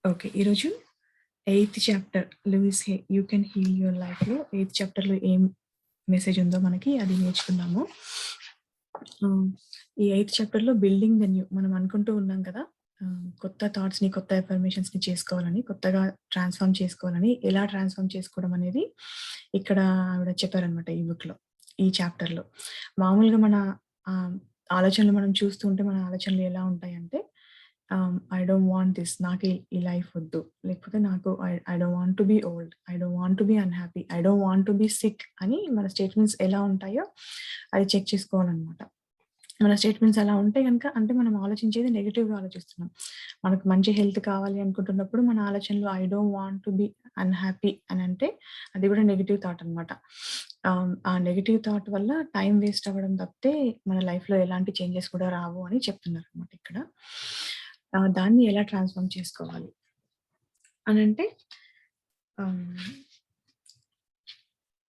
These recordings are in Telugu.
ఓకే. ఈరోజు eighth chapter 'Louise Hay you can heal your లైఫ్‌లో' ఎయిత్ చాప్టర్‌లో ఏం మెసేజ్ ఉందో మనకి అది నేర్చుకుందాము. ఆహ్, ఈ ఎయిత్ చాప్టర్‌లో బిల్డింగ్ ద న్యూ మనం అనుకుంటూ ఉన్నాం కదా! కొత్త థాట్స్‌ని, కొత్త అఫర్మేషన్స్‌ని చేసుకోవాలని, కొత్తగా ట్రాన్స్‌ఫార్మ్ చేసుకోవాలని, ఎలా ట్రాన్స్‌ఫార్మ్ చేసుకోవడం అనేది ఇక్కడ ఆవిడ చెప్పారనమాట ఈ బుక్‌లో, ఈ చాప్టర్‌లో. మామూలుగా మన ఆహ్, ఆలోచనలు మనం చూస్తూ ఉంటే మన ఆలోచనలు ఎలా ఉంటాయంటే ఐ డోంట్ వాంట్ థిస్, నాకు ఈ లైఫ్ వద్దు. లేకపోతే నాకు I don't want to be old. I don't want to be unhappy. I don't want to be sick అని మన స్టేట్మెంట్స్ ఎలా ఉంటాయో అది చెక్ చేసుకోవాలనమాట. మన స్టేట్మెంట్స్ అలా ఉంటే గనక అంటే మనం ఆలోచించేది నెగెటివ్‌గా ఆలోచిస్తున్నాం. మనకు మంచి హెల్త్ కావాలి అనుకుంటున్నప్పుడు మన ఆలోచనలో I don't want to be unhappy అనంటే అది కూడా నెగెటివ్ థాట్ అనమాట. ఆ నెగెటివ్ థాట్ వల్ల టైమ్ వేస్ట్ అవ్వడం తప్పితే మన లైఫ్‌లో ఎలాంటి చేంజెస్ కూడా రావు అని చెప్తున్నారనమాట ఇక్కడ. దాన్ని ఎలా ట్రాన్స్‌ఫార్మ్ చేసుకోవాలి అనంటే ఆహ్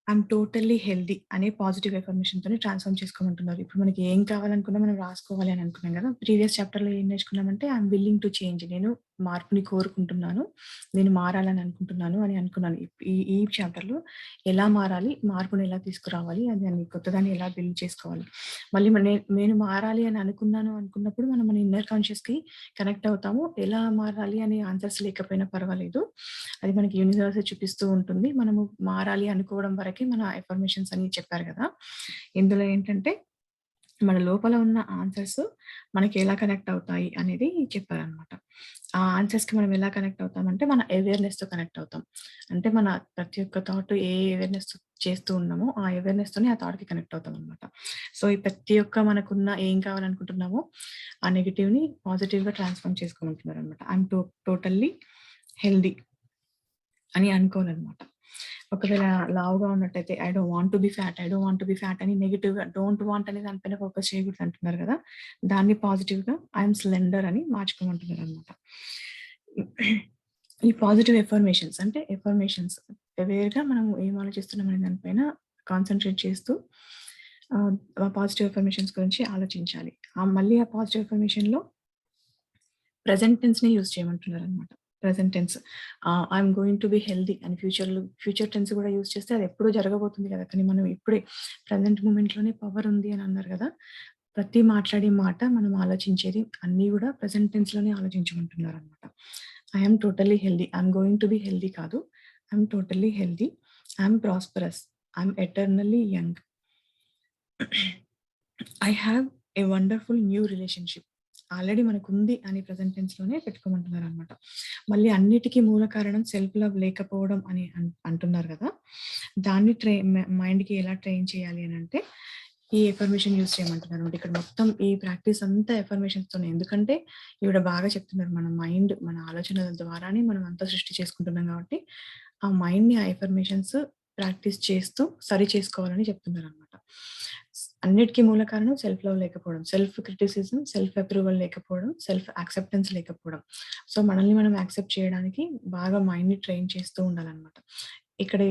ఐయామ్ టోటల్లీ హెల్తీ అనే పాజిటివ్ అఫర్మేషన్‌తోని ట్రాన్స్‌ఫార్మ్ చేసుకోమంటున్నారు. ఇప్పుడు మనకి ఏం కావాలనుకున్నా మనం రాసుకోవాలి అని అనుకున్నాం గదా! ప్రీవియస్ చాప్టర్‌లో ఏం నేర్చుకున్నామంటే ఐయామ్ విల్లింగ్ టు చేంజ్. నేను మార్పుని కోరుకుంటున్నాను. నేను మారాలని అనుకుంటున్నాను అని అనుకున్నాను. ఈ చాప్టర్‌లో ఎలా మారాలి? మార్పుని ఎలా తీసుకురావాలి? దాన్ని కొత్తదాన్ని ఎలా బిల్డ్ చేసుకోవాలి? మళ్ళీ నేను మారాలి అని అనుకున్నప్పుడు మనం మన ఇన్నర్ కాన్షియస్‌కి కనెక్ట్ అవుతాము. ఎలా మారాలి అనే ఆన్సర్స్ లేకపోయినా పర్వాలేదు. అది మనకి యూనివర్సే చూపిస్తూ ఉంటుంది. మనము మారాలి అనుకోవడం వరకే మన అఫర్మేషన్స్ అని చెప్పారు గదా! ఇందులో ఏంటంటే మన లోపల ఉన్న ఆన్సర్స్ మనకి ఎలా కనెక్ట్ అవుతాయి అనేది చెప్పారనమాట. ఆ ఆన్సర్స్‌కి మనం ఎలా కనెక్ట్ అవుతామంటే మన అవేర్‌నెస్‌తో కనెక్ట్ అవుతాం. అంటే మన ప్రతి ఒక్క థాట్ ఏ అవేర్‌నెస్‌తో చేస్తూ ఉన్నామో ఆ అవేర్‌నెస్‌తోనే ఆ థాట్‌కి కనెక్ట్ అవుతామనమాట. సో, ఈ ప్రతి ఒక్క మనకున్న ఏం కావాలనుకుంటున్నామో ఆ నెగెటివ్‌ని పాజిటివ్‌గా ట్రాన్స్‌ఫార్మ్ చేసుకోమంటున్నారనమాట. ఐయామ్ టోటల్లీ హెల్తీ అని అనుకోవాలనమాట. ఒకవేళ లావుగా ఉన్నట్టయితే I don't want to B fat, I don't want to B fat అని నెగెటివ్‌గా డోంట్ వాంట్ అనే దాని పైన ఫోకస్ చేయకూడదు అంటున్నారు గదా! దాన్ని పాజిటివ్‌గా ఐయామ్ స్లెండర్ అని మార్చుకోమంటున్నారనమాట. ఈ పాజిటివ్ ఎఫర్మేషన్స్ అంటే ఎఫర్మేషన్స్ అవేర్‌గా మనం ఏం ఆలోచిస్తున్నాం అనే దాని పైన కాన్సంట్రేట్ చేస్తూ పాజిటివ్ ఎఫర్మేషన్స్ గురించి ఆలోచించాలి. మళ్ళీ ఆ పాజిటివ్ ఎఫర్మేషన్‌లో ప్రెజెంట్ టెన్స్‌ని యూజ్ చేయమంటున్నారనమాట. Present tense. I'm going to be healthy అని ఫ్యూచర్ టెన్స్ కూడా యూజ్ చేస్తే అది ఎప్పుడో జరగబోతుంది కదా! కానీ మనం ఇప్పుడే ప్రెజెంట్ మూమెంట్‌లోనే పవర్ ఉంది అని అన్నారు గదా! ప్రతి మాట్లాడే మాట మనం ఆలోచించేది అన్నీ గూడా ప్రెజెంట్ టెన్స్‌లోనే ఆలోచించమంటున్నారనమాట. I'm totally healthy. I'm going to be healthy కాదు. I'm totally healthy. I'm prosperous. I'm eternally young. I have a wonderful new relationship. Already మనకుంది అని ప్రెజెంట్ టెన్స్‌లోనే పెట్టుకోమంటున్నారనమాట. మళ్ళీ అన్నిటికి మూల కారణం సెల్ఫ్ లవ్ లేకపోవడం అని అంటున్నారు గదా! దాన్ని మైండ్‌కి ఎలా ట్రైన్ చేయాలి అనంటే, ఈ ఎఫర్మేషన్ యూజ్ చేయమంటున్నారనమాట. ఇక్కడ మొత్తం ఈ ప్రాక్టీస్ అంతా ఎఫర్మేషన్స్‌తోనే. ఎందుకంటే ఈవిడ బాగా చెప్తున్నారు. మన మైండ్, మన ఆలోచనల ద్వారానే మనం అంతా సృష్టి చేసుకుంటున్నాం గాబట్టి, ఆ మైండ్‌ని ఆ ఎఫర్మేషన్స్ ప్రాక్టీస్ చేస్తూ సరి చేసుకోవాలని చెప్తున్నారనమాట. అన్నిటికి మూల కారణం సెల్ఫ్ లవ్ లేకపోవడం. సెల్ఫ్ క్రిటిసిజం, సెల్ఫ్ అప్రూవల్ లేకపోవడం, సెల్ఫ్ యాక్సెప్టెన్స్ లేకపోవడం. సో, మనల్ని మనం యాక్సెప్ట్ చేయడానికి బాగా మైండ్‌ని ట్రైన్ చేస్తూ ఉండాలనమాట. ఇక్కడ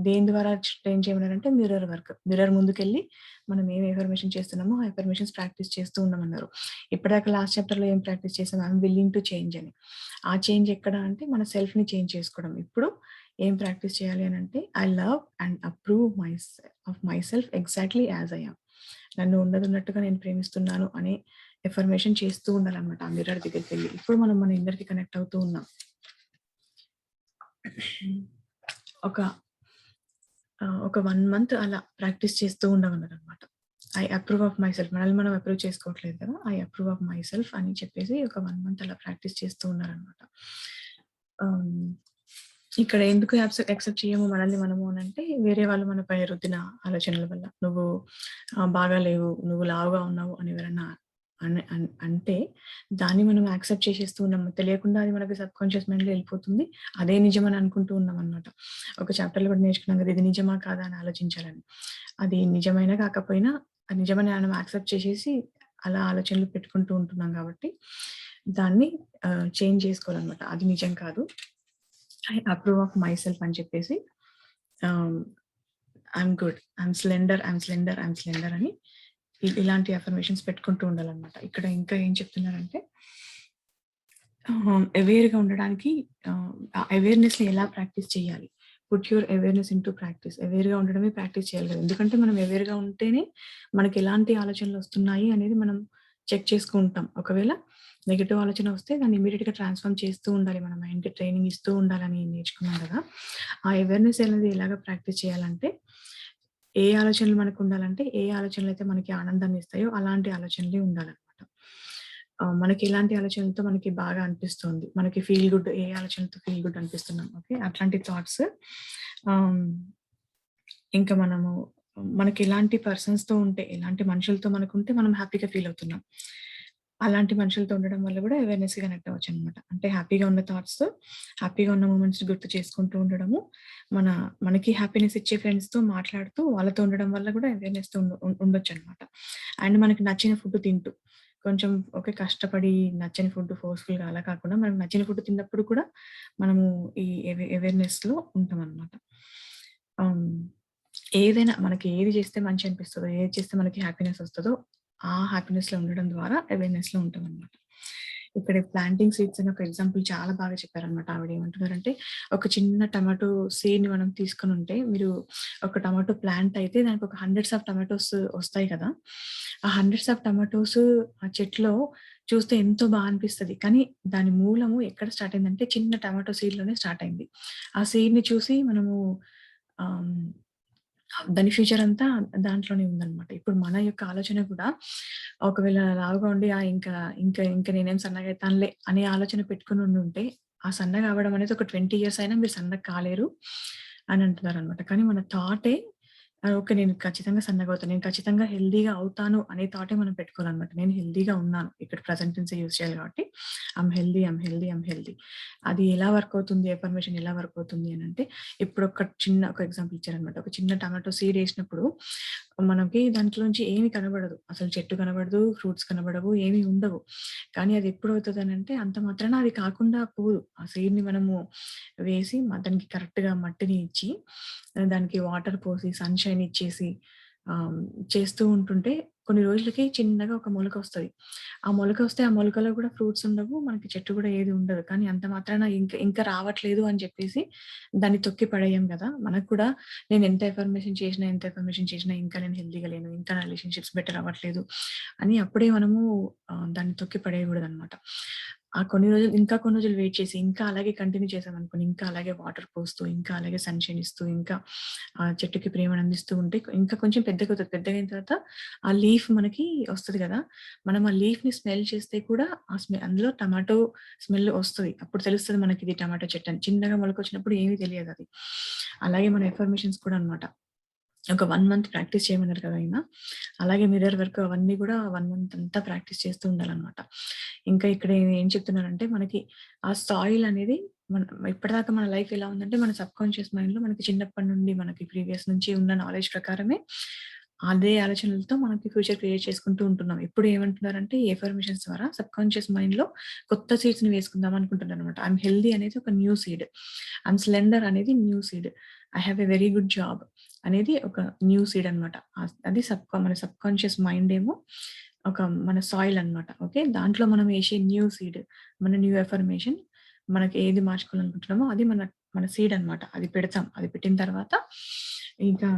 దేని ద్వారా ట్రైన్ చేయమన్నారంటే మిర్రర్ వర్క్. మిర్రర్ ముందుకెళ్ళి మనం ఏం ఎఫర్మేషన్ చేస్తున్నామో ఆ ఎఫర్మేషన్స్ ప్రాక్టీస్ చేస్తూ ఉండమన్నారు. ఇప్పటిదాకా లాస్ట్ చాప్టర్‌లో ఏం ప్రాక్టీస్ చేసాం? ఐయామ్ విల్లింగ్ టు చేంజ్ అని. ఆ చేంజ్ ఎక్కడ అంటే మన సెల్ఫ్‌ని చేంజ్ చేసుకోవడం. ఇప్పుడు ఏం ప్రాక్టీస్ చేయాలి అనంటే I love and approve of myself exactly as I am. నన్ను ఉన్నదున్నట్టుగా నేను ప్రేమిస్తున్నాను అనే ఎఫర్మేషన్ చేస్తూ ఉండాలనమాట ఆ మిర్రర్ దగ్గరికెళ్ళి. ఇప్పుడు మనం మన ఇన్నర్‌కి కనెక్ట్ అవుతూ ఉన్నాం. ఒక ఒక 1 మంత్ అలా ప్రాక్టీస్ చేస్తూ ఉండమన్నారనమాట. I approve of myself. మనల్ని మనం అప్రూవ్ చేసుకోవట్లేదు కదా! ఐ అప్రూవ్ ఆఫ్ మైసెల్ఫ్ అని చెప్పేసి ఒక 1 మంత్ అలా ప్రాక్టీస్ చేస్తూ ఉన్నారనమాట. ఆహ్, ఇక్కడ ఎందుకు యాక్సెప్ట్ చేయము మనల్ని మనము అనంటే, వేరే వాళ్ళు మనపై రుద్దిన ఆలోచనల వల్ల. నువ్వు బాగాలేవు, నువ్వు లావుగా ఉన్నావు అని ఎవరన్నా అంటే, దాన్ని మనం యాక్సెప్ట్ చేసేస్తూ ఉన్నాము. తెలియకుండా అది మనకి సబ్‌కాన్షియస్ మైండ్‌లో ఎళ్ళిపోతుంది. అదే నిజమని అనుకుంటూ ఉన్నామనమాట. ఒక చాప్టర్‌లో కూడా నేర్చుకున్నాం కదా! ఇది నిజమా? కాదా? అని ఆలోచించాలని. అది నిజమైనా కాకపోయినా అది నిజమని మనం యాక్సెప్ట్ చేసేసి అలా ఆలోచనలు పెట్టుకుంటూ ఉంటున్నాం కాబట్టి దాన్ని చేంజ్ చేసుకోవాలనమాట. అది నిజం కాదు. ఐ అప్రూవ్ ఆఫ్ మైసెల్ఫ్ అని చెప్పేసి ah, I'm good, I'm slender, I'm slender, I'm slender అని ఇలాంటి అఫర్మేషన్స్ పెట్టుకుంటూ ఉండాలనమాట. ఇక్కడ ఇంకా ఏం చెప్తున్నారంటే అవేర్‌గా ఉండడానికి ఆ అవేర్‌నెస్‌ని ఎలా ప్రాక్టీస్ చేయాలి? Put your awareness into practice. అవేర్‌గా ఉండడమే ప్రాక్టీస్ చేయాలి కదా! ఎందుకంటే మనం అవేర్‌గా ఉంటేనే మనకెలాంటి ఆలోచనలొస్తున్నాయి అనేది మనం చెక్ చేసుకుంటాం. ఒకవేళ నెగెటివ్ ఆలోచన వస్తే దాన్ని ఇమ్మీడియేట్‌గా ట్రాన్స్‌ఫార్మ్ చేస్తూ ఉండాలి. మన మైండ్‌కి ట్రైనింగ్ ఇస్తూ ఉండాలని నేర్చుకున్నాం కదా! ఆ అవేర్‌నెస్ అనేది ఎలాగ ప్రాక్టీస్ చేయాలంటే, ఏ ఆలోచనలు మనకుండాలంటే, ఏ ఆలోచనలైతే మనకి ఆనందాన్నిస్తాయో అలాంటి ఆలోచనలే ఉండాలనమాట. మనకి ఎలాంటి ఆలోచనలతో మనకి బాగా అనిపిస్తుంది. మనకి ఫీల్ గుడ్ ఏ ఆలోచనలతో ఫీల్ గుడ్ అనిపిస్తున్నాం. ఓకే. అట్లాంటి థాట్స్ ఆహ్, ఇంకా మనము మనకెలాంటి పర్సన్స్‌తో ఉంటే, ఎలాంటి మనుషులతో మనకుంటే మనం హ్యాపీగా ఫీల్ అవుతున్నాం. అలాంటి మనుషులతో ఉండడం వల్ల గూడా అవేర్‌నెస్‌కి కనెక్ట్ అవ్వచ్చనమాట. అంటే హ్యాపీగా ఉన్న థాట్స్‌తో, హ్యాపీగా ఉన్న మూమెంట్స్‌ని గుర్తు చేసుకుంటూ ఉండడము, మన మనకి హ్యాపీనెస్ ఇచ్చే ఫ్రెండ్స్‌తో మాట్లాడుతూ వాళ్ళతో ఉండడం వల్ల గూడా అవేర్‌నెస్‌తో ఉండొచ్చనమాట. అండ్ మనకి నచ్చిన ఫుడ్ తింటూ, కొంచెం ఓకే. కష్టపడి నచ్చని ఫుడ్ ఫోర్స్‌ఫుల్‌గా అలా కాకుండా మనకు నచ్చిన ఫుడ్ తిన్నప్పుడు కూడా మనము ఈ అవేర్‌నెస్‌లో ఉంటామనమాట. ఆహ్, ఏదైనా మనకి ఏది చేస్తే మంచి అనిపిస్తదో, ఏది చేస్తే మనకి హ్యాపీనెస్ వస్తదో, ఆ హ్యాపీనెస్‌లో ఉండడం ద్వారా అవేర్‌నెస్‌లో ఉంటామనమాట. ఇక్కడ ప్లాంటింగ్ సీడ్స్ అని ఒక ఎగ్జాంపుల్ చాలా బాగా చెప్పారనమాట. ఆవిడేమంటున్నారంటే, ఒక చిన్న టమాటో సీడ్‌ని మనం తీసుకొనుంటే, మీరు ఒక టమాటో ప్లాంట్ అయితే దానికి ఒక హండ్రెడ్స్ ఆఫ్ టమాటోస్ వస్తాయి కదా! ఆ హండ్రెడ్స్ ఆఫ్ టమాటోస్ ఆ చెట్లో చూస్తే ఎంతో అనిపిస్తది. కానీ దాని మూలము ఎక్కడ స్టార్ట్ అయిందంటే చిన్న టమాటో సీడ్‌లోనే స్టార్ట్ అయింది. ఆ సీడ్‌ని చూసి మనము ఆహ్, దాని ఫ్యూచర్ అంతా దాంట్లోనే ఉందనమాట. ఇప్పుడు మన యొక్క ఆలోచన కూడా ఒకవేళ లావుగా ఉండి ఇంక నేనేం సన్నగయితానులే అనే ఆలోచన పెట్టుకొని ఉండుంటే, ఆ సన్నగా అవ్వడం అనేది ఒక 20 ఇయర్స్ అయినా మీరు సన్నగా కాలేరు అని అంటున్నారనమాట. కానీ మన థాటే ఓకే. నేను ఖచ్చితంగా సన్నగవుతాను. నేను ఖచ్చితంగా హెల్తీగా అవుతాను అనే థాటే మనం పెట్టుకోవాలనమాట. నేను హెల్తీగా ఉన్నాను. ఇక్కడ ప్రెజెంట్ టెన్సే యూజ్ చేయాలి కాబట్టి ఐయామ్ హెల్తీ. అది ఎలా వర్క్ అవుతుంది? ఎఫర్మేషన్ ఎలా వర్క్ అవుతుంది అనంటే, ఇప్పుడు ఒక ఎగ్జాంపుల్ ఇచ్చారనమాట. ఒక చిన్న టమాటో సీడ్ ఏసినప్పుడు మనకి దాంట్లోంచి ఏమి కనబడదు. అసలు చెట్టు కనబడదు, ఫ్రూట్స్ కనబడవు, ఏమి ఉండవు. కానీ అది ఎప్పుడవుతదనంటే అంత మాత్రాన అది కాకుండా పోదు. ఆ సీడ్‌ని మనము వేసి దానికి కరెక్ట్‌గా మట్టిని ఇచ్చి, దానికి వాటర్ పోసి, సన్‌షైన్ ఇచ్చేసి ఆహ్, చేస్తూ ఉంటుంటే కొన్ని రోజులకి చిన్నగా ఒక మొలకొస్తది. ఆ మొలకొస్తే ఆ మొలకలో కూడా ఫ్రూట్స్ ఉండవు. మనకి చెట్టు కూడా ఏది ఉండదు. కానీ అంత మాత్రాన ఇంకా రావట్లేదు అని చెప్పేసి దాన్ని తొక్కి పడేయం గదా! మనకు కూడా నేను ఎంత ఎఫర్మేషన్ చేసినా ఇంకా నేను హెల్తీగా లేను. ఇంకా నా రిలేషన్‌షిప్స్ బెటర్ అవ్వట్లేదు అని అప్పుడే మనము దాన్ని తొక్కి పడేయకూడదనమాట. కొన్ని రోజులు వెయిట్ చేసి, ఇంకా అలాగే కంటిన్యూ చేశామనుకోండి, ఇంకా అలాగే వాటర్ పోస్తూ, ఇంకా అలాగే సన్‌షైన్ ఇస్తూ, ఇంకా చెట్టుకి ప్రేమను అందిస్తూ ఉంటే ఇంకా కొంచెం పెద్దగవుతది. పెద్దగయిన తర్వాత ఆ లీఫ్ మనకి వస్తది గదా! మనం ఆ లీఫ్‌ని స్మెల్ చేస్తే కూడా అందులో టమాటో స్మెల్ ఒస్తది. అప్పుడు తెలుస్తది మనకిది టమాటో చెట్టని. చిన్నగా మొలకొచ్చినప్పుడు ఏమి తెలియదది. అలాగే మన ఎఫర్మేషన్స్ కూడా అనమాట. ఒక 1 మంత్ ప్రాక్టీస్ చేయమన్నారు కదా ఆయన. అలాగే మిర్రర్ వర్క్ అవన్నీ గూడా 1 మంత్ అంతా ప్రాక్టీస్ చేస్తూ ఉండాలనమాట. ఇంకా ఇక్కడ ఏం చెప్తున్నారంటే మనకి ఆ సాయిల్ అనేది మన ఇప్పటిదాకా మన లైఫ్ ఎలా ఉందంటే మన సబ్‌కాన్షియస్ మైండ్‌లో మనకి చిన్నప్పటి నుండి మనకి ప్రీవియస్ నుంచి ఉన్న నాలెడ్జ్ ప్రకారమే అదే ఆలోచనలతో మనకి ఫ్యూచర్ క్రియేట్ చేసుకుంటూ ఉంటున్నాం. ఇప్పుడు ఏమంటున్నారంటే ఈ ఎఫర్మేషన్స్ ద్వారా సబ్‌కాన్షియస్ మైండ్‌లో కొత్త సీడ్స్‌ని వేసుకుందాం అనుకుంటున్నారనమాట. ఐయామ్ హెల్తీ అనేది ఒక న్యూ సీడ్. ఐయామ్ స్లెండర్ అనేది new seed. I have a very good job అనేది ఒక న్యూ సీడ్ అనమాట. అది మన సబ్‌కాన్షియస్ మైండ్ ఏమో ఒక మన సాయిల్ అనమాట. ఓకే. దాంట్లో మనం ఏసే న్యూ సీడ్, మన న్యూ ఎఫర్మేషన్ మనకి ఏది మార్చుకోవాలనుకుంటున్నామో అది మన సీడ్ అనమాట. అది పెడతాం. అది పెట్టిన తర్వాత ఇంకా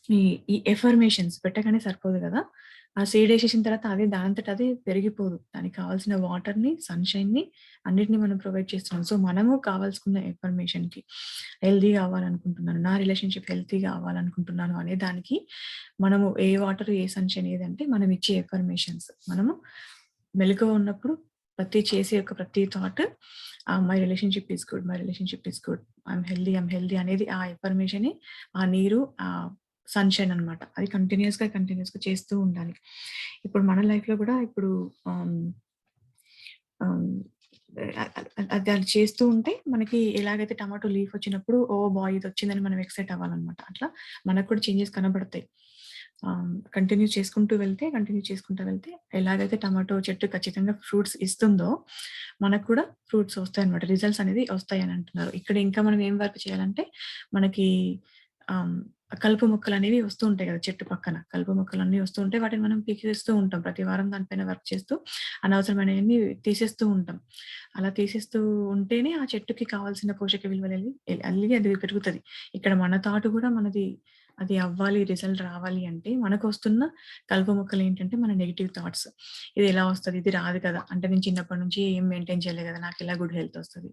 ఈ ఈ ఎఫర్మేషన్స్ పెట్టగానే సరిపోదు గదా! ఆ సీడ్ ఏసేసిన తర్వాత అదే దానంతట అదే పెరిగిపోదు. దానికి కావాల్సిన వాటర్‌ని, సన్‌షైన్‌ని అన్నిటిని మనం ప్రొవైడ్ చేస్తున్నాం. సో, మనము కావాల్సుకున్న ఎఫర్మేషన్‌కి హెల్తీగా అవ్వాలనుకుంటున్నాను. నా రిలేషన్‌షిప్ హెల్తీగా అవ్వాలనుకుంటున్నాను అనే దానికి మనము ఏ వాటర్, ఏ సన్‌షైన్ ఏదంటే మనం ఇచ్చే ఎఫర్మేషన్స్. మనము మెలకువ ఉన్నప్పుడు చేసే యొక్క ప్రతి thought my relationship is good, my relationship is good. I'm healthy అనేది ఆ ఎఫర్మేషనే ఆ నీరు సన్‌షైన్ అనమాట. అది కంటిన్యూయస్‌గా చేస్తూ ఉండాలి. ఇప్పుడు మన లైఫ్‌లో గూడా ఇప్పుడు ఆహ్, ఆహ్, అది చేస్తూ ఉంటే మనకి ఎలాగైతే టమాటో లీఫ్ వచ్చినప్పుడు ఓహ్! ఇదొచ్చిందని మనం ఎక్సైట్ అవ్వాలనమాట. అట్లా మనకు కూడా చేంజెస్ కనబడతాయి. కంటిన్యూ చేసుకుంటూ వెళ్తే ఎలాగైతే టమాటో చెట్టు ఖచ్చితంగా ఫ్రూట్స్ ఇస్తుందో, మనకు కూడా ఫ్రూట్స్ వస్తాయన్నమాట. రిజల్ట్స్ అనేది వస్తాయని అంటున్నారు. ఇక్కడ ఇంకా మనం ఏం వర్క్ చేయాలంటే మనకి ఆహ్, కలుపు మొక్కలనేవి వస్తూ ఉంటాయి గదా! చెట్టు పక్కన. కలుపు మొక్కలన్నీ వస్తూ ఉంటాయి. వాటిని మనం పీకేస్తూ ఉంటాం. ప్రతి వారం దానిపైన వర్క్ చేస్తూ అనవసరమైనయన్ని తీసేస్తూ ఉంటాం. అలా తీసేస్తూ ఉంటేనే ఆ చెట్టుకి కావాల్సిన పోషక విలువలెళ్ళి అల్లి అది పెరుగుతది. ఇక్కడ మన థాట్ గూడా మనది అది అవ్వాలి, రిజల్ట్ రావాలి అంటే మనకొస్తున్న కలుపు మొక్కలేంటంటే మన నెగెటివ్ థాట్స్. ఇది ఎలా వస్తది? ఇది రాదు కదా! అంటే నేను చిన్నప్పటి నుంచి ఏం మెయింటైన్ చేయలే గదా! నాకెలా గుడ్ హెల్త్ వస్తది?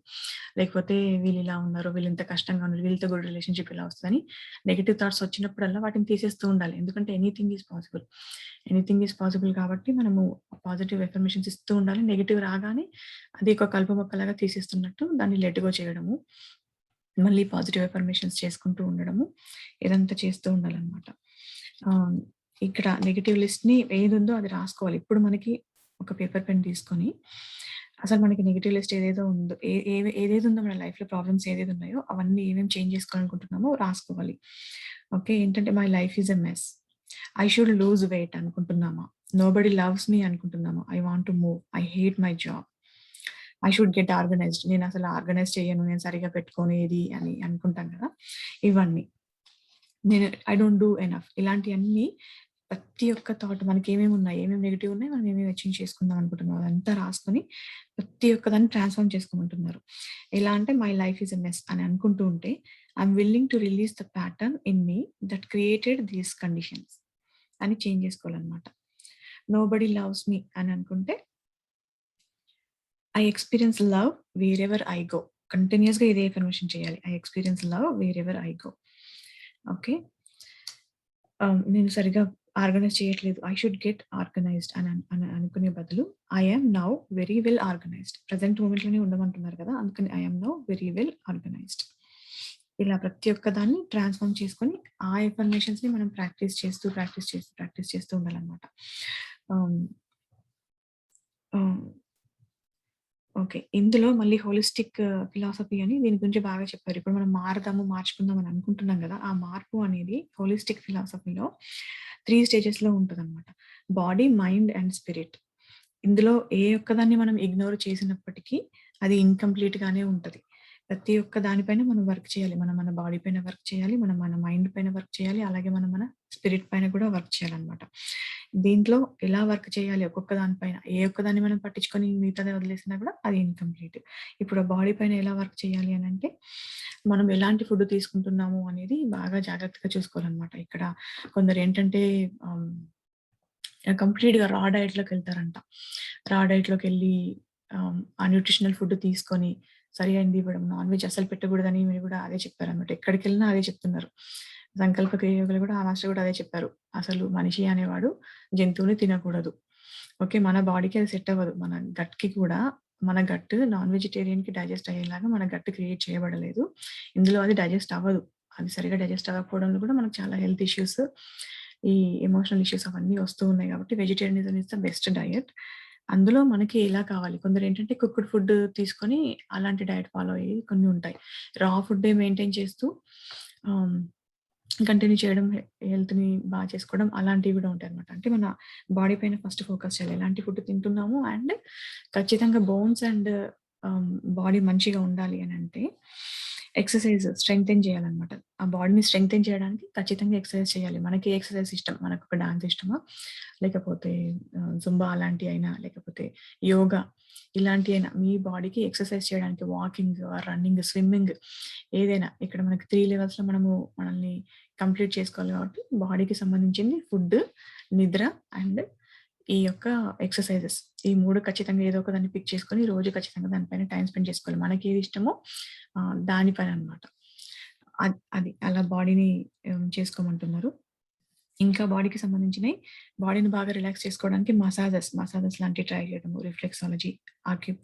లేకపోతే వీళ్ళిలా ఉన్నారు, వీళ్ళింత కష్టంగా ఉన్నారు, వీళ్ళతో గుడ్ రిలేషన్‌షిప్ ఎలా వస్తదని నెగెటివ్ థాట్స్ వచ్చినప్పుడల్లా వాటిని తీసేస్తూ ఉండాలి. ఎందుకంటే anything is possible. Anything is possible కాబట్టి మనము పాజిటివ్ అఫర్మేషన్స్ ఇస్తూ ఉండాలి. నెగెటివ్ రాగానే అది ఒక కలుపు మొక్కలాగా తీసేస్తున్నట్టు దాన్ని లెట్ గో చేయడము. మళ్ళీ పాజిటివ్ అఫర్మేషన్స్ చేసుకుంటూ ఉండడము. ఇదంతా చేస్తూ ఉండాలనమాట. ఆహ్, ఇక్కడ నెగెటివ్ లిస్ట్‌ని ఏదుందో అది రాసుకోవాలి. ఇప్పుడు మనకి ఒక పేపర్ పెన్ తీసుకొని అసలు మనకి నెగెటివ్ లిస్ట్ ఏదేదో ఉందో ఏదేదుందో మన లైఫ్‌లో ప్రాబ్లమ్స్ ఏదేదున్నాయో అవన్నీ ఏమేమి చేంజ్ చేసుకోవాలనుకుంటున్నామో రాసుకోవాలి. ఓకే. ఏంటంటే my life is a mess. I should lose weight అనుకుంటున్నామా? నోబడీ లవ్స్ మీ అనుకుంటున్నామా? I want to move. I hate my job. I should get organised. నేనసలు ఆర్గనైజ్ చెయ్యను. నేను సరిగ్గా పెట్టుకోనేది అని అనుకుంటాం కదా! ఇవన్నీ. నేను ఐ డోంట్ డూ ఎనఫ్. ఇలాంటియన్నీ ప్రతి ఒక్క థాట్ మనకేమేమి ఉన్నాయి, ఏమేమి నెగెటివ్ ఉన్నాయి, మనం ఏమేమి అచీవ్ చేసుకుందాం అనుకుంటున్నాం అదంతా రాసుకొని ప్రతి ఒక్కదాన్ని ట్రాన్స్‌ఫార్మ్ చేసుకోమంటున్నారు. ఎలా అంటే my life is a mess అని అనుకుంటూ ఉంటే I'm willing to release the pattern in me that created these conditions అని చేంజ్ చేసుకోవాలనమాట. నోబడీ లవ్స్ మీ అని అనుకుంటే I experience love wherever I go. కంటిన్యూయస్‌గా ఇదే అఫర్మేషన్ చేయాలి. I experience love wherever I go. Okay. నేను సరిగ్గా ఆర్గనైజ్ చేయట్లేదు. ఐ షుడ్ గెట్ ఆర్గనైజ్డ్ అని అనుకునే బదులు I am now very well organised. Present మూమెంట్‌లోనే ఉండమంటున్నారు కదా! అందుకని I am now very well organised. ఇలా ప్రతి ఒక్క దాన్ని ట్రాన్స్‌ఫార్మ్ చేసుకొని ఆ అఫర్మేషన్స్‌ని మనం ప్రాక్టీస్ చేస్తూ ఉండాలనమాట. ఆహ్, ఆహ్ ఓకే. ఇందులో మళ్ళీ హోలిస్టిక్ ఫిలాసఫీ అని దీని గురించి బాగా చెప్పారు. ఇప్పుడు మనం మారదాము, మార్చుకుందాం అని అనుకుంటున్నాం గదా! ఆ మార్పు అనేది హోలిస్టిక్ ఫిలాసఫీలో 3 స్టేజెస్‌లో ఉంటదనమాట. Body, mind and spirit. ఇందులో ఏ ఒక్కదాన్ని మనం ఇగ్నోర్ చేసినప్పటికీ అది ఇన్‌కంప్లీట్ గానే ఉంటది. ప్రతి ఒక్క దానిపైన మనం వర్క్ చేయాలి. మనం మన బాడీ పైన వర్క్ చేయాలి. మనం మన మైండ్ పైన వర్క్ చేయాలి. అలాగే మనం మన స్పిరిట్ పైన కూడా వర్క్ చేయాలనమాట. దీంట్లో ఎలా వర్క్ చేయాలి ఒక్కొక్క దాని పైన, ఏ ఒక్కదాన్ని మనం పట్టించుకొని మిగతాది వదిలేసినా కూడా అది ఇన్‌కంప్లీట్. ఇప్పుడు ఆ బాడీ పైన ఎలా వర్క్ చేయాలి అనంటే, మనం ఎలాంటి ఫుడ్ తీసుకుంటున్నాము అనేది బాగా జాగ్రత్తగా చూసుకోవాలనమాట. ఇక్కడ కొందరేంటంటే ఆహ్ కంప్లీట్‌గా రా డైట్‌లోకెళ్తారంట. రా డైట్‌లోకెళ్ళి ఆ న్యూట్రిషనల్ ఫుడ్ తీసుకొని, సరే అండి ఇప్పుడు నాన్ వెజ్ అస్సలు పెట్టకూడదని మీరు కూడా అదే చెప్పారనమాట. ఎక్కడికెళ్ళినా అదే చెప్తున్నారు. సంకల్ప క్రియోగులు కూడా ఆ మాస్టర్ కూడా అదే చెప్పారు. అసలు మనిషి అనేవాడు జంతువుని తినకూడదు. ఓకే. మన బాడీకి అది సెట్ అవ్వదు. మన గట్‌కి కూడా మన గట్ నాన్ వెజిటేరియన్‌కి డైజెస్ట్ అయ్యేలాగా మన గట్ క్రియేట్ చేయబడలేదు. ఇందులో అది డైజెస్ట్ అవ్వదు. అది సరిగ్గా డైజెస్ట్ అవ్వకపోవడంలో కూడా మనకు చాలా హెల్త్ ఇష్యూస్, ఈ ఎమోషనల్ ఇష్యూస్ అవన్నీ వస్తూ ఉన్నాయి కాబట్టి vegetarianism is the best diet. అందులో మనకి ఎలా కావాలి కొందరేంటంటే కుక్డ్ ఫుడ్ తీసుకొని అలాంటి డయట్ ఫాలో అయ్యేవి కొన్ని ఉంటాయి. రా ఫుడ్డే మెయింటైన్ చేస్తూ ఆహ్, కంటిన్యూ చేయడం హెల్త్‌ని చేసుకోవడం అలాంటివి కూడా ఉంటాయన్నమాట. అంటే మన బాడీ పైన ఫస్ట్ ఫోకస్ చేయాలి. ఎలాంటి ఫుడ్ తింటున్నాము అండ్ ఖచ్చితంగా బోన్స్ అండ్ బాడీ మంచిగా ఉండాలి అనంటే ఎక్సర్‌సైజ్ స్ట్రెంగ్తెన్ చేయాలన్నమాట. ఆ బాడీని స్ట్రెంగ్తెన్ చేయడానికి ఖచ్చితంగా ఎక్సర్‌సైజ్ చేయాలి. మనకి ఏ ఎక్సర్‌సైజ్ ఇష్టం? మనకొక డాన్స్ ఇష్టమా? లేకపోతే జుంబా అలాంటియైనా, లేకపోతే యోగా ఇలాంటియైనా మీ బాడీకి ఎక్సర్‌సైజ్ చేయడానికి వాకింగ్ ఆర్ రన్నింగ్, స్విమ్మింగ్ ఏదైనా ఇక్కడ మనకి 3 లెవెల్స్‌లో మనము మనల్ని కంప్లీట్ చేసుకోవాలి కాబట్టి బాడీకి సంబంధించింది ఫుడ్, నిద్ర అండ్ ఈ యొక్క ఎక్సర్‌సైజెస్. ఈ 3 ఖచ్చితంగా ఏదో ఒక దాన్ని పిక్ చేసుకొని రోజు ఖచ్చితంగా దాని పైన టైమ్ స్పెండ్ చేసుకోవాలి. మనకేది ఇష్టమో దాని పైననమాట. అది అలా బాడీని చేసుకోమంటున్నారు. ఇంకా బాడీకి సంబంధించినయి బాడీని బాగా రిలాక్స్ చేసుకోవడానికి మసాజెస్ లాంటివి ట్రై చేయడము, రిఫ్లెక్సాలజీ,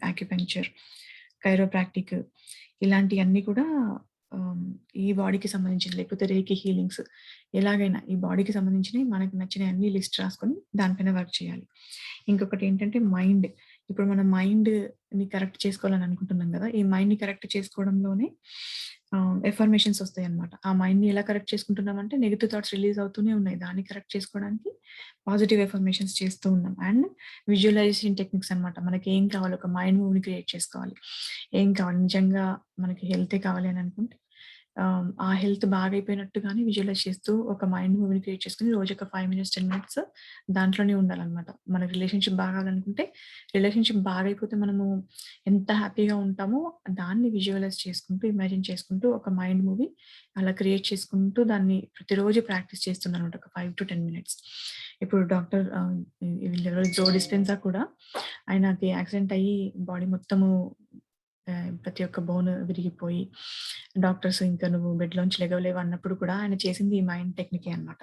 యాక్యుపంక్చర్, కైరోప్రాక్టిక్ ఇలాంటియన్నీ కూడా ఆహ్, ఈ బాడీకి సంబంధించినయి లేకపోతే రేకి హీలింగ్స్ ఎలాగైనా ఈ బాడీకి సంబంధించినయి మనకు నచ్చినయన్నీ లిస్ట్ రాసుకొని దానిపైన వర్క్ చేయాలి. ఇంకొకటేంటంటే మైండ్. ఇప్పుడు మన మైండ్‌ని కరెక్ట్ చేసుకోవాలని అనుకుంటున్నాం గదా! ఈ మైండ్‌ని కరెక్ట్ చేసుకోవడంలోనే ఎఫర్మేషన్స్ ఒస్తాయన్నమాట. ఆ మైండ్‌ని ఎలా కరెక్ట్ చేసుకుంటున్నామంటే నెగెటివ్ థాట్స్ రిలీజ్ అవుతూనే ఉన్నాయి. దాన్ని కరెక్ట్ చేసుకోవడానికి పాజిటివ్ ఎఫర్మేషన్స్ చేస్తూ ఉన్నాం. అండ్ విజువలైజేషన్ టెక్నిక్స్ అన్నమాట. మనకేం కావాలి ఒక మైండ్ మూవ్‌ని క్రియేట్ చేసుకోవాలి. ఏం కావాలి నిజంగా మనకి హెల్తే కావాలి అని అనుకుంటే ఆ హెల్త్ బాగైపోయినట్టుగానే విజువలైజ్ చేస్తూ ఒక మైండ్ మూవీని క్రియేట్ చేసుకొని రోజొక 5 మినిట్స్, 10 మినిట్స్ దాంట్లోనే ఉండాలనమాట. మన రిలేషన్‌షిప్ బాగాలనుకుంటే రిలేషన్‌షిప్ బాగైపోతే మనము ఎంత హ్యాపీగా ఉంటామో దాన్ని విజువలైజ్ చేసుకుంటూ, ఇమాజిన్ చేసుకుంటూ ఒక మైండ్ మూవీ అలా క్రియేట్ చేసుకుంటూ దాన్ని ప్రతిరోజు ప్రాక్టీస్ చేస్తున్నానన్నమాట. ఒక 5-10 మినిట్స్. ఇప్పుడు డాక్టర్ వీళ్ళెవరో జో డిస్పెన్సా కూడా ఆయనకి యాక్సిడెంట్ అయ్యి బాడీ మొత్తము ప్రతి ఒక్క బోన్ విరిగిపోయి డాక్టర్స్ ఇంకా నువ్వు బెడ్‌లోంచి లెగవలేవు అన్నప్పుడు కూడా ఆయన చేసింది ఈ మైండ్ టెక్నికే అన్నమాట.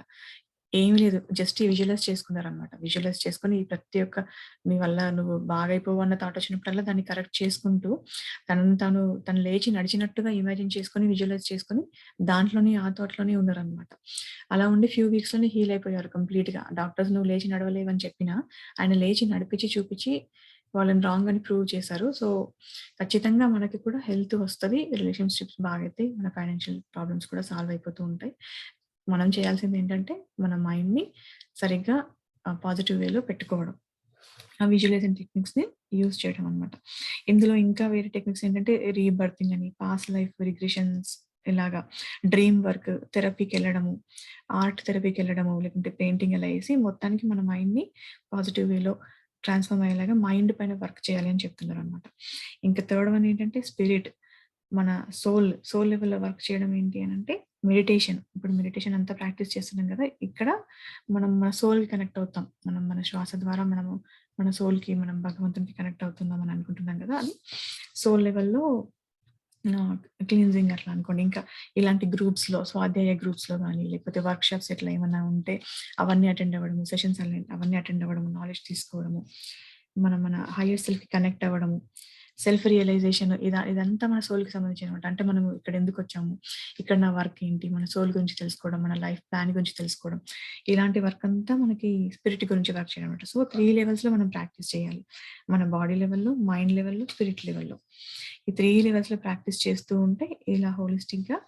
ఏమి లేదు. Just visualise చేసుకున్నారన్నమాట. విజువలైజ్ చేసుకొని ప్రతి ఒక్క నీ వల్ల నువ్వు బాగైపోవు అన్న థాట్ వచ్చినప్పుడల్లా దాన్ని కరెక్ట్ చేసుకుంటూ తను లేచి నడిచినట్టుగా ఇమాజిన్ చేసుకొని, విజువలైజ్ చేసుకొని దాంట్లోనే ఆ థాట్‌లోనే ఉన్నారన్నమాట. అలా ఉండి ఫ్యూ వీక్స్‌లోనే హీల్ అయిపోయారు కంప్లీట్‌గా. డాక్టర్స్ నువ్వు లేచి నడవలేవని చెప్పినా ఆయన లేచి నడిపించి చూపించి వాళ్ళని రాంగ్ అని ప్రూవ్ చేశారు. సో, ఖచ్చితంగా మనకి కూడా హెల్త్ వస్తది. రిలేషన్‌షిప్స్ బాగైతాయి. మన ఫైనాన్షియల్ ప్రాబ్లమ్స్ కూడా సాల్వ్ అయిపోతూ ఉంటాయి. మనం చేయాల్సిందేంటంటే, మన మైండ్‌ని సరిగ్గా పాజిటివ్ వేలో పెట్టుకోవడం. ఆ విజువలైజేషన్ టెక్నిక్స్‌ని యూజ్ చేయడం అన్నమాట. ఇందులో ఇంకా వేరే టెక్నిక్స్ ఏంటంటే, రీబర్తింగ్ అని, పాస్ట్ లైఫ్ రిగ్రెషన్స్ ఇలాగా డ్రీమ్ వర్క్, థెరపీకెళ్ళడము, ఆర్ట్ థెరపీకెళ్ళడము, లేకుంటే పెయింటింగ్ అలా ఏసి మొత్తానికి మన మైండ్‌ని పాజిటివ్ వేలో ట్రాన్స్‌ఫార్మ్ అయ్యేలాగా మైండ్ పైన వర్క్ చేయాలి అని చెప్తున్నారనమాట. ఇంకా థర్డ్ వన్ ఏంటంటే స్పిరిట్. మన సోల్ లెవెల్‌లో వర్క్ చేయడం ఏంటి అనంటే మెడిటేషన్. ఇప్పుడు మెడిటేషన్ అంతా ప్రాక్టీస్ చేస్తున్నాం గదా! ఇక్కడ మనం మన సోల్‌కి కనెక్ట్ అవుతాం. మనం మన శ్వాస ద్వారా మనము మన సోల్‌కి మనం భగవంతునికి కనెక్ట్ అవుతున్నాం అని అనుకుంటున్నాం గదా! అది సోల్ లెవెల్‌లో క్లీన్జింగ్ అట్లా అనుకోండి. ఇంకా ఇలాంటి గ్రూప్స్‌లో స్వాధ్యాయ గ్రూప్స్‌లో గాని, లేకపోతే వర్క్‌షాప్స్ ఇట్లా ఏమన్నా ఉంటే అవన్నీ అటెండ్ అవ్వడము, సెషన్స్ అవన్నీ అటెండ్ అవ్వడము, నాలెడ్జ్ తీసుకోవడము, మనం మన హైయర్ సెల్ఫ్‌కి కనెక్ట్ అవ్వడము, సెల్ఫ్ రియలైజేషన్ ఇదంతా మన సోల్‌కి సంబంధించిననమాట. అంటే మనము ఇక్కడ ఎందుకొచ్చాము? ఇక్కడ నా వర్క్ ఏంటి? మన సోల్ గురించి తెలుసుకోవడం, మన లైఫ్ ప్లాన్ గురించి తెలుసుకోవడం. ఇలాంటి వర్క్ అంతా మనకి స్పిరిట్ గురించి వర్క్ చేయడం అనమాట. సో, 3 లెవెల్స్‌లో మనం ప్రాక్టీస్ చేయాలి. మన బాడీ లెవెల్‌లో, మైండ్ లెవెల్‌లో, స్పిరిట్ లెవెల్‌లో. ఈ 3 లెవెల్స్‌లో ప్రాక్టీస్ చేస్తూ ఉంటే ఇలా హోలిస్టిక్‌గా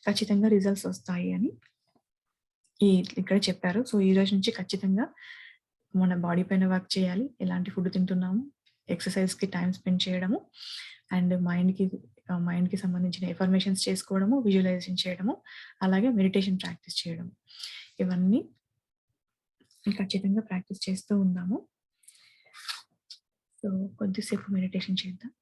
ఖచ్చితంగా రిజల్ట్స్ వస్తాయి అని ఇక్కడ చెప్పారు. సో, ఈరోజు నుంచి ఖచ్చితంగా మన బాడీ పైన వర్క్ చేయాలి. ఎలాంటి ఫుడ్ తింటున్నాము, ఎక్సర్‌సైజ్‌కి టైమ్ స్పెండ్ చేయడము, అండ్ మైండ్‌కి సంబంధించిన ఎఫర్మేషన్స్ చేసుకోవడము, విజువలైజేషన్ చేయడము, అలాగే మెడిటేషన్ ప్రాక్టీస్ చేయడము. ఇవన్నీ ఖచ్చితంగా ప్రాక్టీస్ చేస్తూ ఉందాము. సో, కొద్దిసేపు మెడిటేషన్ చేద్దాం.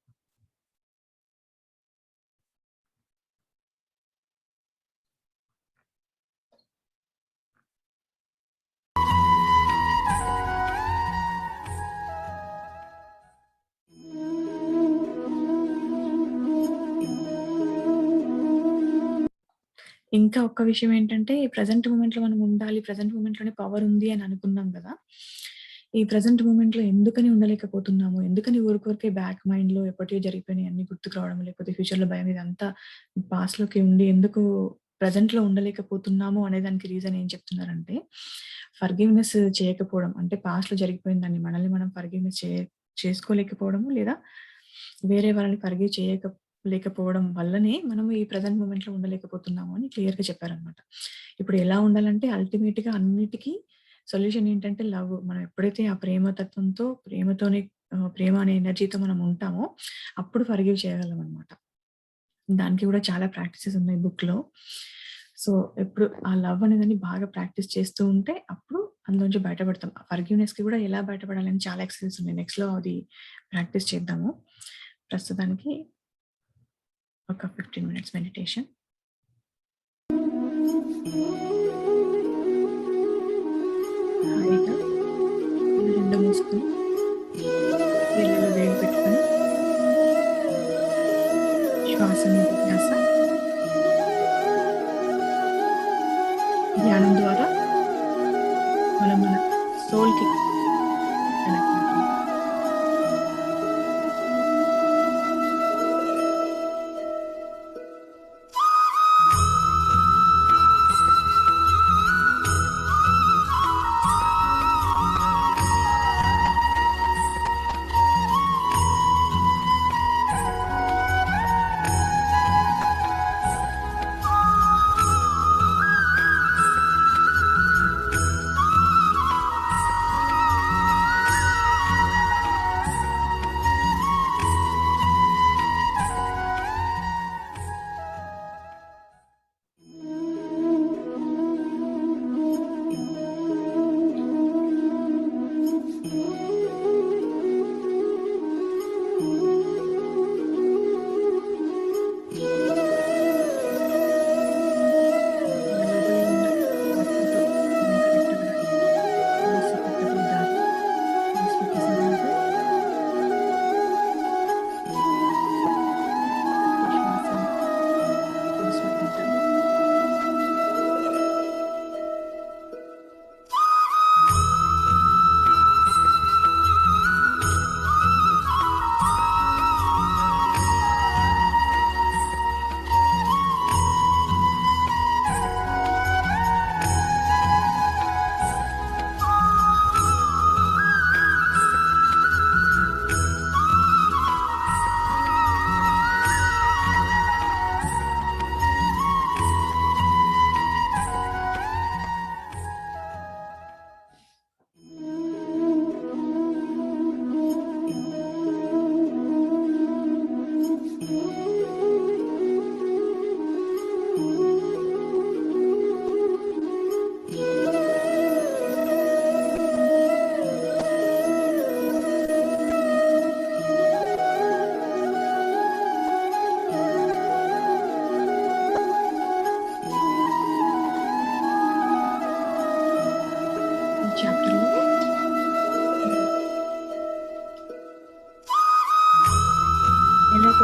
ఇంకా ఒక్క విషయం ఏంటంటే, ప్రెజెంట్ మూమెంట్‌లో మనం ఉండాలి. ప్రెజెంట్ మూమెంట్‌లోనే పవర్ ఉంది అని అనుకున్నాం గదా! ఈ ప్రెజెంట్ మూమెంట్‌లో ఎందుకని ఉండలేకపోతున్నాము? ఎందుకని ఊరికే బ్యాక్ మైండ్‌లో ఎప్పటివో జరిగిపోయినయన్నీ గుర్తుకు రావడం, లేకపోతే ఫ్యూచర్‌లో భయం ఇదంతా పాస్ట్‌లోకి ఉండి ఎందుకు ప్రెజెంట్‌లో ఉండలేకపోతున్నాము అనే దానికి రీజన్ ఏం చెప్తున్నారంటే, ఫర్‌గివ్‌నెస్ చేయకపోవడం. అంటే పాస్ట్‌లో జరిగిపోయిన దాన్ని మనల్ని మనం ఫర్‌గివ్‌నెస్ చేసుకోలేకపోవడము, లేదా వేరే వాళ్ళని లేకపోవడం వల్లనే మనం ఈ ప్రెజెంట్ మూమెంట్‌లో ఉండలేకపోతున్నాము అని క్లియర్‌గా చెప్పారనమాట. ఇప్పుడు ఎలా ఉండాలంటే అల్టిమేట్‌గా అన్నిటికి సొల్యూషన్ ఏంటంటే లవ్. మనం ఎప్పుడైతే ఆ ప్రేమ తత్వంతో ప్రేమ అనే ఎనర్జీతో మనం ఉంటామో అప్పుడు ఫర్‌గివ్ చేయగలమనమాట. దానికి కూడా చాలా ప్రాక్టీసెస్ ఉన్నాయి బుక్‌లో. సో, ఎప్పుడు ఆ లవ్ అనేదాన్ని బాగా ప్రాక్టీస్ చేస్తూ ఉంటే అప్పుడు అందులోంచి బయటపడతాం. ఫర్‌గివ్‌నెస్‌కి కూడా ఎలా బయటపడాలని చాలా ఎక్సర్‌సైజెస్ ఉన్నాయి. నెక్స్ట్‌లో అది ప్రాక్టీస్ చేద్దాము. ప్రస్తుతానికి ఒక 15 మినిట్స్ మెడిటేషన్. హాయిగా కళ్ళు 2 మూసుకొని, వేళ్ళలో వేలు పెట్టుకొని, శ్వాస మీద ధ్యాస, ధ్యానం ద్వారా మనం మన సోల్‌కి కనెక్ట్ అవుతాం.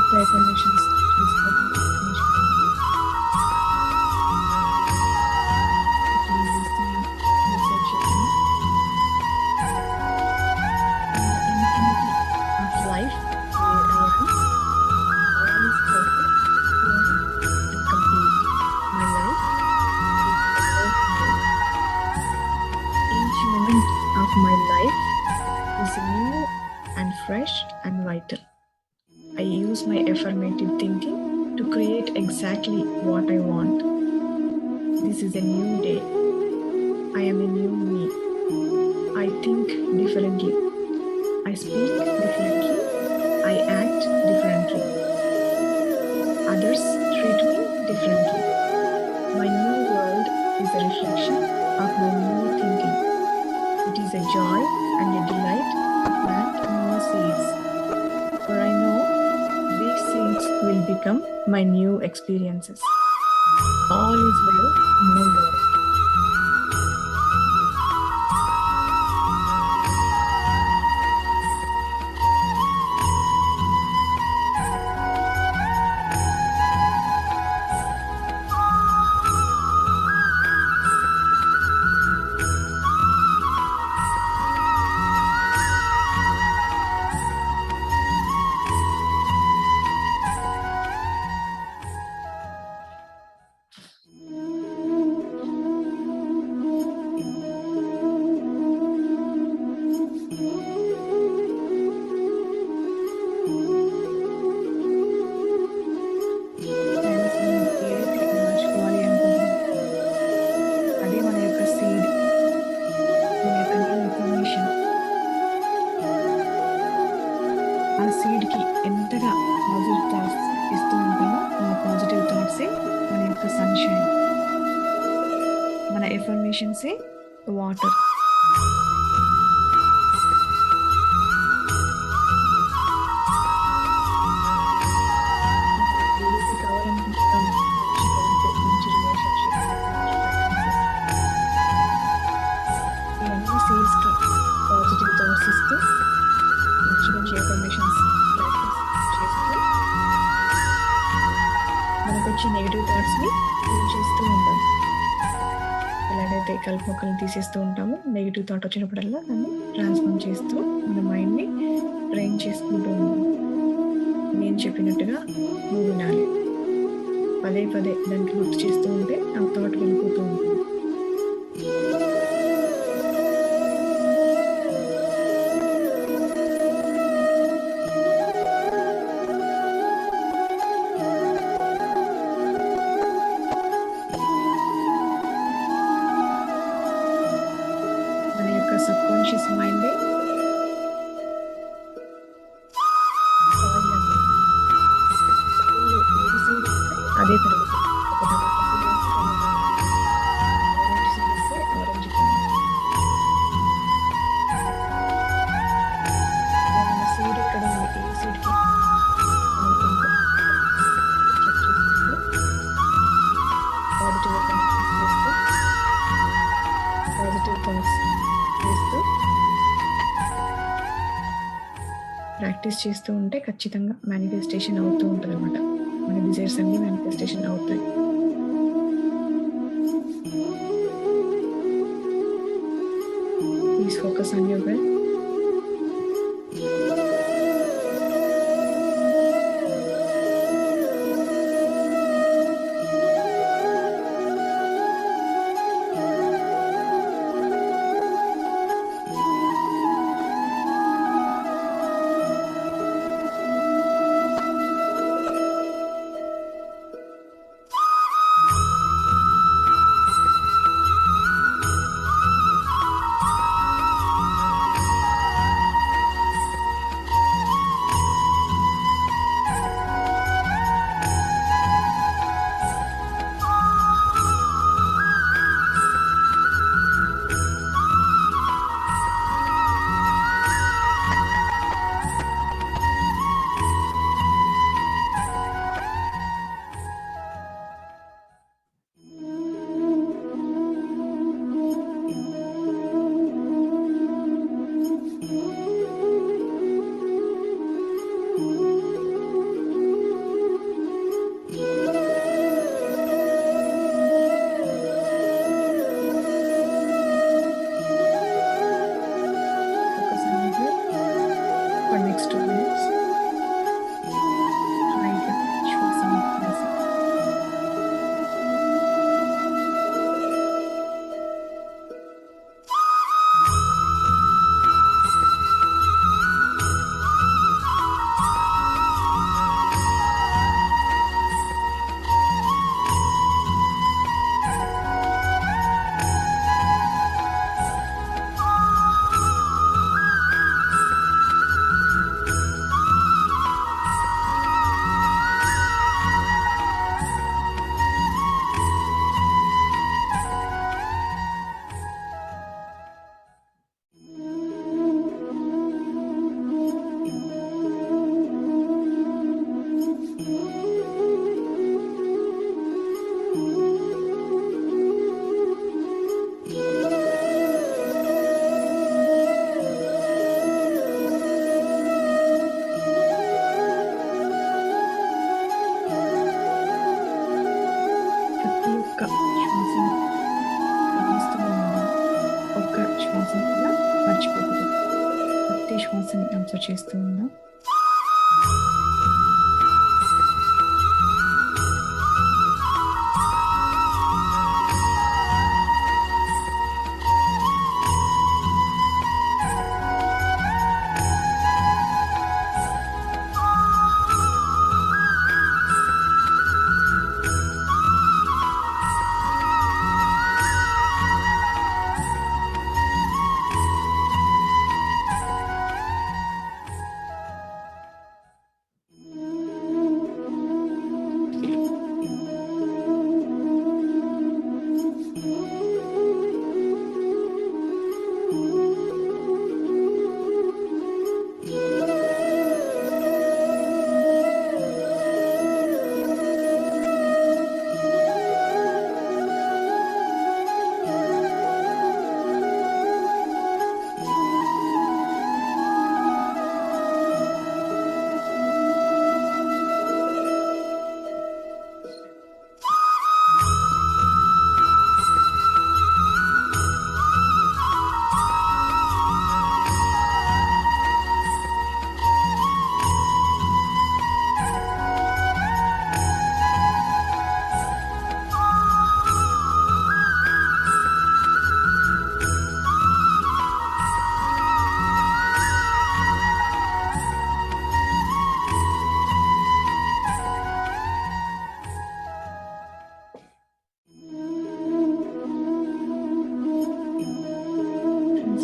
కొత్త ఎఫర్మేషన్స్ తీసుకోవడం నేర్చుకుంటాను. రీసెర్చ్ చేశాను. Infinity of life where I am all is perfect, whole and complete. My life is worthwhile. Each moment of my life is new and fresh and vital. I use my affirmative thinking to create exactly what I want. This is a new day. I am a new me. I think differently. I speak differently. I act differently. Others treat me differently. My new world is a reflection of my new thinking. It is a joy and a delight to plant new seeds. For I know these seeds will become my new experiences. All is well in my world. ఆ సీడ్కి ఎంతగా పాజిటివ్ థాట్స్ ఇస్తూ ఉంటామో ఆ పాజిటివ్ థాట్సే మన యొక్క సన్షైన్, మన ఎఫర్మేషన్సే వాటర్. ఇవన్నీ సీడ్స్కి పాజిటివ్ థాట్స్ ఇస్తూ మంచి మంచి ఎఫర్మేషన్స్ ప్రాక్టీస్ చేస్తూ మనకు వచ్చే నెగిటివ్ థాట్స్ని క్లీన్ చేస్తూ ఉంటాం. ఎలాగైతే కలుపు మొక్కలను తీసేస్తూ ఉంటామో నెగిటివ్ థాట్ వచ్చినప్పుడల్లా దాన్ని ట్రాన్స్ఫార్మ్ చేస్తూ మన మైండ్ని ట్రైన్ చేసుకుంటూ ఉంటాం. నేను చెప్పినట్టుగా నువ్వు వినాలి, పదే పదే దానికి గుర్తు చేస్తూ ఉంటే ఆ థాట్ వెళ్ళిపోతూ ఉంటుంది. సబ్కాన్షియస్ మైండే అదే పెరుగుతుంది. ఆరెంజ్ సీడ్ ఇక్కడ ఉంది, ఏ సీడ్కి పాజిటివ్ పాజిటివ్ థాట్స్ చేస్తూ ప్రాక్టీస్ చేస్తూ ఉంటే ఖచ్చితంగా మేనిఫెస్టేషన్ అవుతూ ఉంటుంది అనమాట. మన డిజైర్స్ అన్ని మేనిఫెస్టేషన్ అవుతాయి. Please focus on your breath. 2 minutes. హాయిగా శ్వాసని వదిలేసి ప్రతి ఒక్క శ్వాసని గమనిస్తూనే ఉండాలి. ఒక్క శ్వాసని కూడా మర్చిపోకూడదు. ప్రతి శ్వాసని అబ్జర్వ్ చేస్తూ ఉందాం.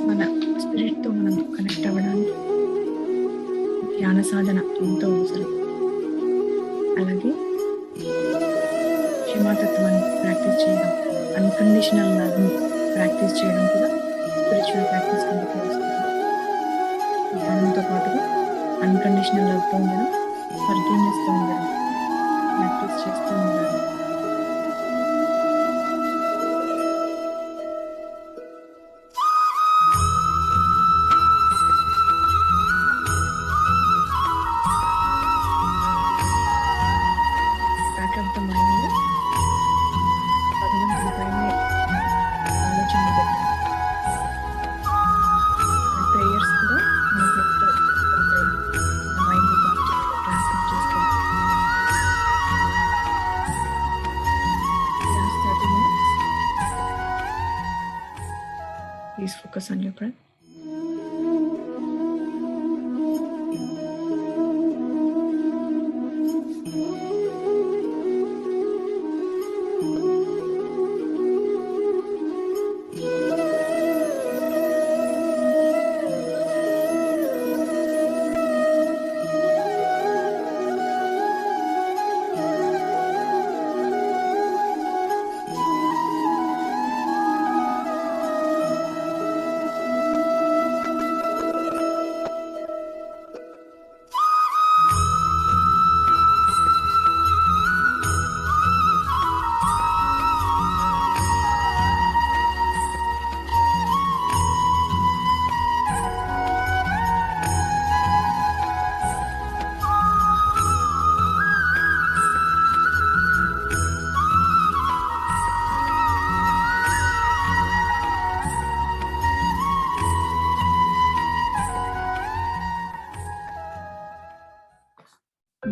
మన స్పిరిట్‌తో మనం కనెక్ట్ అవ్వడానికి ధ్యాన సాధన ఎంతో అవసరం. అలాగే క్షమాతత్వాన్ని ప్రాక్టీస్ చేయడం, అన్‌కండిషనల్ లవ్‌ని ప్రాక్టీస్ చేయడం కూడా స్పిరిచ్యువల్ ప్రాక్టీస్ కిందకే వస్తుంది. ధ్యానంతో పాటుగా అన్‌కండిషనల్ లవ్‌తో ఉండడం, ఫర్‌గివ్‌నెస్‌తో ఉండడం ప్రాక్టీస్ చేస్తూ ఉండాలి. బ్యాక్ ఆఫ్ ద మైండ్‌లో భగవంతుడి పైనే ఆలోచనలు పెట్టాలి. మన ప్రేయర్స్ కూడా మనసుతో ఉంటాయి. మన మైండ్‌ని పాజిటివ్‌గా ట్రాన్స్‌మిట్ చేస్తాయి. Last 30 minutes. Please focus on your breath.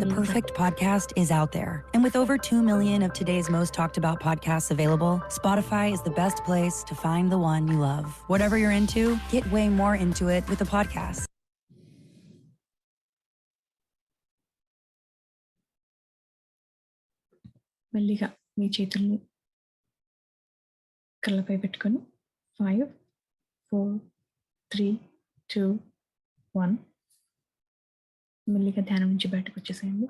The ఇంకా perfect podcast is out there. And with over 2 million of today's most talked about podcasts available, Spotify is the best place to find the one you love. Whatever you're into, get way more into it with a podcast. మెల్లిగా మీ చేతుల్ని కళ్ళపై పెట్టుకొని 5, 4, 3, 2, 1 మెల్లిగా ధ్యానం నుంచి బయటకొచ్చేసేయండి.